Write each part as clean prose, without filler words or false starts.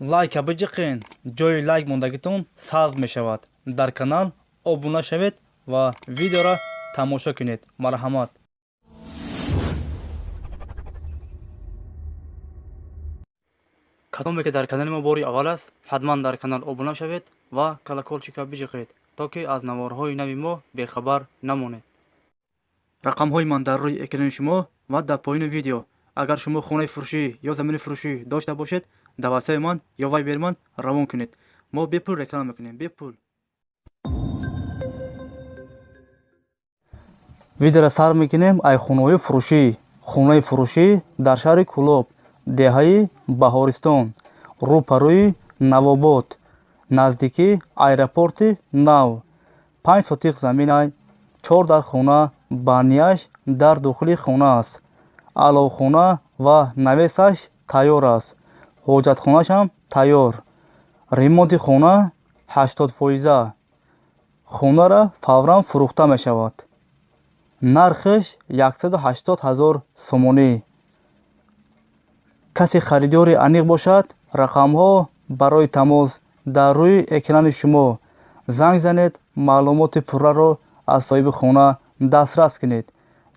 лайка биҷиқин. ҷои лайк мондагитон сабз мешавад. дар канал обуна шавед ва видеора тамошо кунед. марҳамат. кадоме ки дар канали мо бори аввал аст, ҳатман дар канал обуна шавед ва колоколчика биҷиқед, то ки аз наворҳои нави мо бехабар намонед. рақамҳои ман дар рӯи экрани шумо ва дар поини видео. агар шумо хонаи фурӯшӣ ё замини фурӯшӣ дошта бошед, дар вебсайти ман ё вайбери ман равон кунед. мо бепул реклама мекунем. бепул. видеоро сар мекунем ай хонаҳои фурӯшӣ. хонаи фурӯшӣ дар шаҳри Кӯлоб, деҳаи Баҳористон, рӯпарӯи Навобод, наздики аэропорти Нав. 5 сотиқ заминай, 4 дар хона, банияш дар дохили хона аст. аловхона ва навесаш тайёр аст. ҳоҷатхонашам тайёр. ремонти хона 80%. хонара фавран фурӯхта мешавад. нархиш 180 000 сомонӣ. касе харидори аниқ бошад, рақамҳо барои тамос дар рӯи экрани шумо. занг занед, маълумоти пурраро аз соҳиби хона дастрас кунед.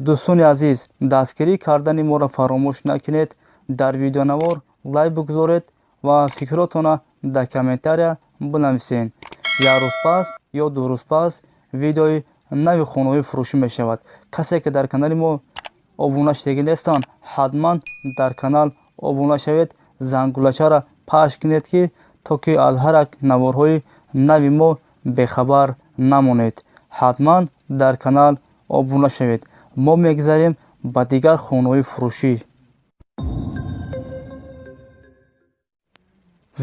дӯстони азиз, дастгирӣ кардани моро фаромӯш накунед. дар видеонавор лайк бигузоред ва фикротона дар комментария бинависед. як рӯз пас ё ду рӯз пас видеои нави хонаҳои фурӯшӣ мешавад. касе ки дар канали мо обуна шудагӣ нестанд, ҳатман дар канал обуна шавед, зангулачара пахш кунед, ки то ки аз ҳар як наворҳои нави мо бехабар намонед. ҳатман дар канал обуна шавед. мо мегзарем ба дигар хонаҳои фурӯшӣ.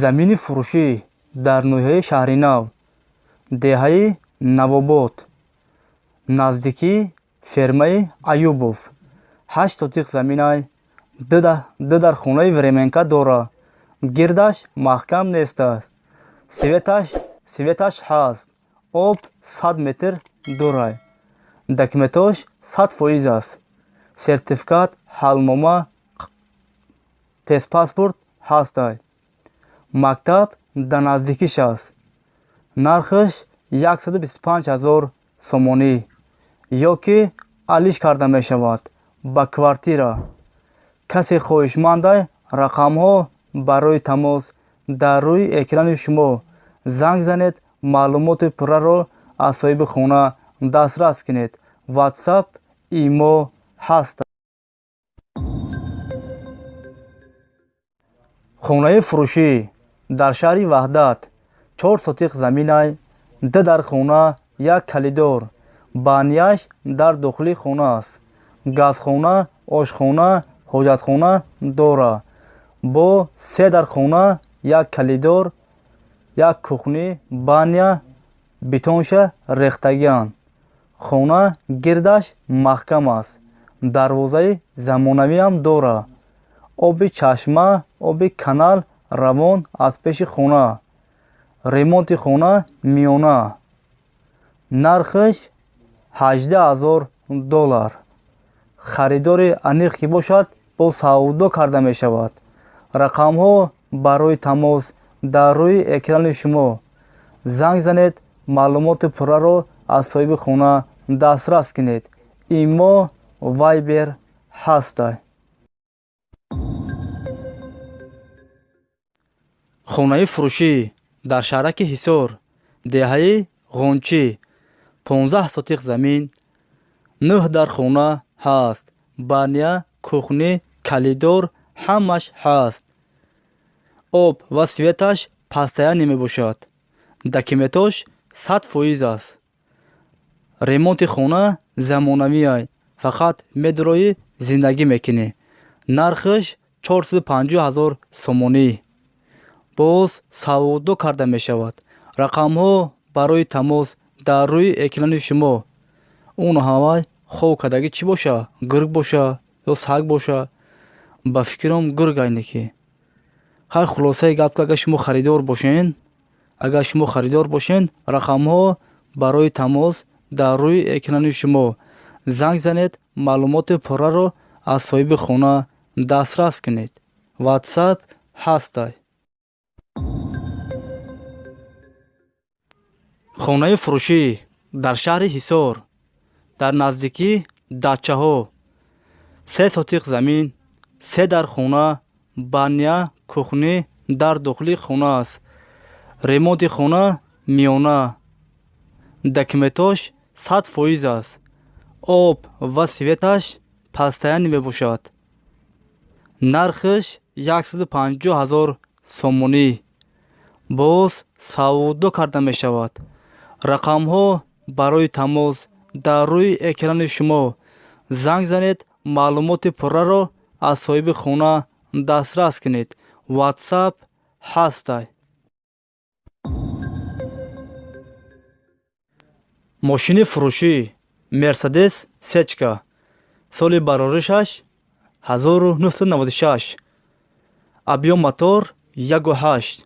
замини фурӯшӣ дар ноҳияи шаҳри Нав, деҳаи Навобод, наздики фермаи Аюбов. 8 сотиқ заминай, ду дар хонаи временка дора. гирдаш маҳкам нест аст. светаш ҳаст. об 100 метр дорай. документош 100% аст. сертификат, ҳалнома, тестпаспорт ҳастай. мактаб дар наздикиш аст. нархиш 125 000 сомонӣ, ё ки алиш карда мешавад ба квартира. касе хоҳишмандай, рақамҳо барои тамос дар рӯи экрани шумо. занг занед, маълумоти пурраро аз соҳиби хона дастрас кунед. ватсап, имо ҳаст. хонаи фурӯшӣ дар шаҳри Ваҳдат, 4 сотиқ заминай, 2 дар хона, 1 калидор. банияш дар дохили хона аст. газхона, ошхона, ҳоҷатхона дора. бо 3 дар хона, 1 калидор, 1 кухни, бания, бетонша рехтагиан. хона гирдаш маҳкам аст. дарвозаи замонавиам дора. оби чашма, оби канал равон аз пеши хона. ремонти хона миёна. нархиш 18 000 $. харидори аниқ ки бошад, бо савдо карда мешавад. рақамҳо барои тамос дар рӯи экрани шумо. занг занед, маълумоти пурраро аз соҳиби хона дастрас кунед. имо вайбер ҳастай. хонаи фурӯшӣ дар шаҳраки Ҳисор, деҳаи Ғончӣ, 15 сотиқ замин, 9 дар хона ҳаст. бания, кухни, калидор ҳамаш ҳаст. об ва светаш постоянӣ мебошад. документош 100% аст. ремонти хона замонавиай, фақат медурои зиндагӣ мекунӣ. нархиш 450 000 сомонӣ. боз савдо карда мешавад. рақамҳо барои тамос дар рӯи экрани шумо. он ҳамай хоб кардагӣ чӣ боша? гург боша ё саг боша? ба фикрам гург айники. ҳай хулосаи гап ки агар шумо харидор бошен, рақамҳо барои тамос дар рӯи экрани шумо. занг занед, маълумоти пурраро аз соҳиби хона дастрас кунед. ватсап ҳастай. хонаи фурӯшӣ дар шаҳри ҳисор дар наздикии дачаҳо 3 сотиқ замин, 3 дар хона, баня, кухни дар дохили хона аст. Ремонти хона миёна. Документош 100% аст. об ва светаш пастаяни мебошад. Нархиш 150,000 сомонӣ. боз савдо карда мешавад. рақамҳо барои тамос дар рӯи экрани шумо. занг занед, маълумоти пурраро аз соҳиби хона дастрас кунед. WhatsApp ҳастай. мошини фурӯшӣ Мерседес сечка. соли бароришаш 1996. объём мотор 1.8.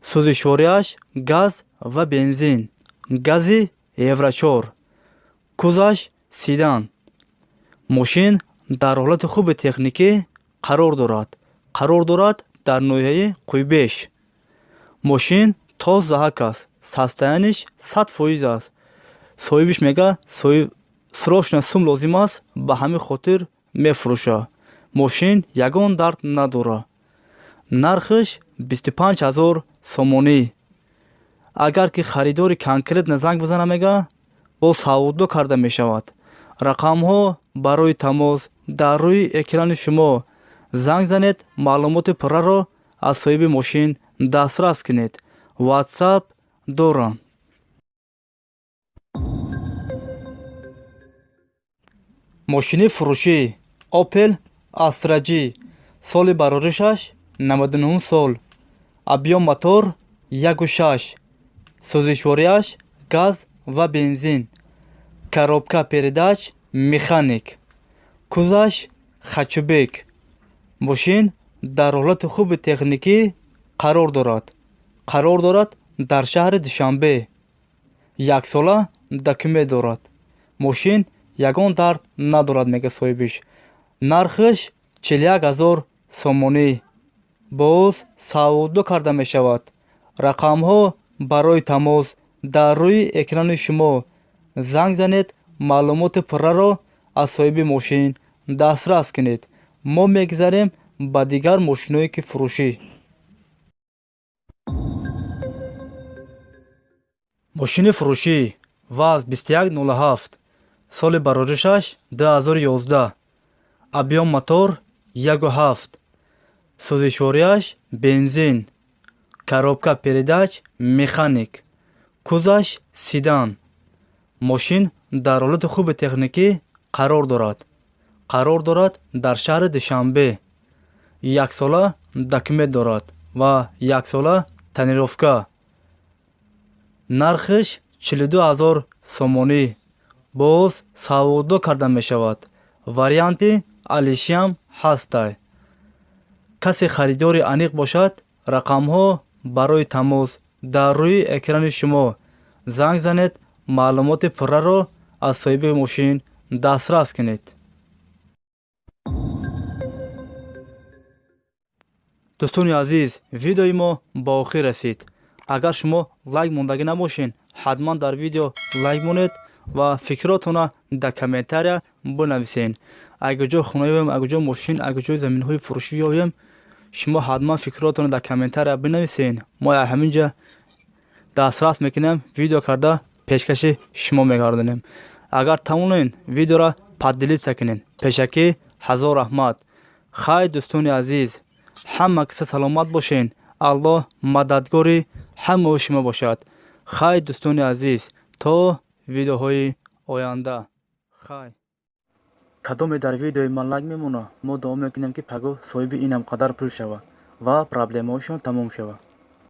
сӯзишворияш газ ва бензин. гази евро 4. кузаш седан. мошин дар ҳолати хуби техникӣ қарор дорад дар ноҳияи қӯйбеш. мошин тоз заҳак аст. састаяниш 100% аст. соҳибиш мега срочно сум лозим аст, ба ҳамин хотир мефурӯша. мошин ягон дард надора. нархиш 25,000 сомонӣ. агар ки харидори конкретна занг бизана мега, боз савдо карда мешавад. рақамҳо барои тамос дар рӯи экрани шумо. занг занед, маълумоти пурраро аз соҳиби мошин дастрас кунед. WhatsApp дорам. мошини фурӯшӣ Opel Astra-G. соли бароришаш 99 сол. объём мотор 1.6. сӯзишворияш газ ва бензин. коробка передач механик. кузаш хачубек. мошин дар ҳолати хуби техникӣ қарор дорад дар шаҳри Душанбе. 1 сола документ дорад. мошин ягон дард надорад, мега соҳибиш. нархиш 41,000 сомонӣ. боз савдо карда мешавад. рақамҳо барои тамос дар рӯи экрани шумо. занг занед, маълумоти пурраро аз соҳиби мошин дастрас кунед. мо мегузарем ба дигар мошиное ки фурӯшӣ. мошини фурӯшӣ ВАЗ 2107. соли бароришаш 2011. объём мотор 1.7. сӯзишворияш бензин. коробка передач механик. кузаш седан. мошин дар ҳолати хуби техникӣ қарор дорад дар шаҳри Душанбе. 1 сола документ дорад ва 1 сола тонировка. нархиш 42,000 сомонӣ. боз савдо карда мешавад. варианти алишиам ҳастай. касе харидори аниқ бошад, рақамҳо барои тамос дар рӯи экрани шумо. занг занед, маълумоти пурраро аз соҳиби мошин дастрас кунед. дӯстони азиз, видеои мо ба охир расид. агар шумо лайк мондагӣ набошен, ҳатман дар видео лайк монед ва фикротона дар комментария бинависен. агар ҷо хонаем, агар ҷо мошин, агар ҷо заминҳои фурӯшӣ ёбем, шумо ҳатман фикротона дар комментария бинависен. мо ҳаминҷа дастрас мекунем, видео карда пешкаши шумо мегардонем. агар тавонен видеоро паддилица кунен. пешакӣ ҳазор раҳмат. хай дӯстони азиз, ҳама киса саломат бошен. аллоҳ мададгори ҳамаи шумо бошад. хай дӯстони азиз, то видеоҳои оянда. хай. кадоме дар видеои ман лайк мемона, мо дуо мекунем ки паго соҳиби инам қадар пул шава ва проблемаҳошон тамом шава.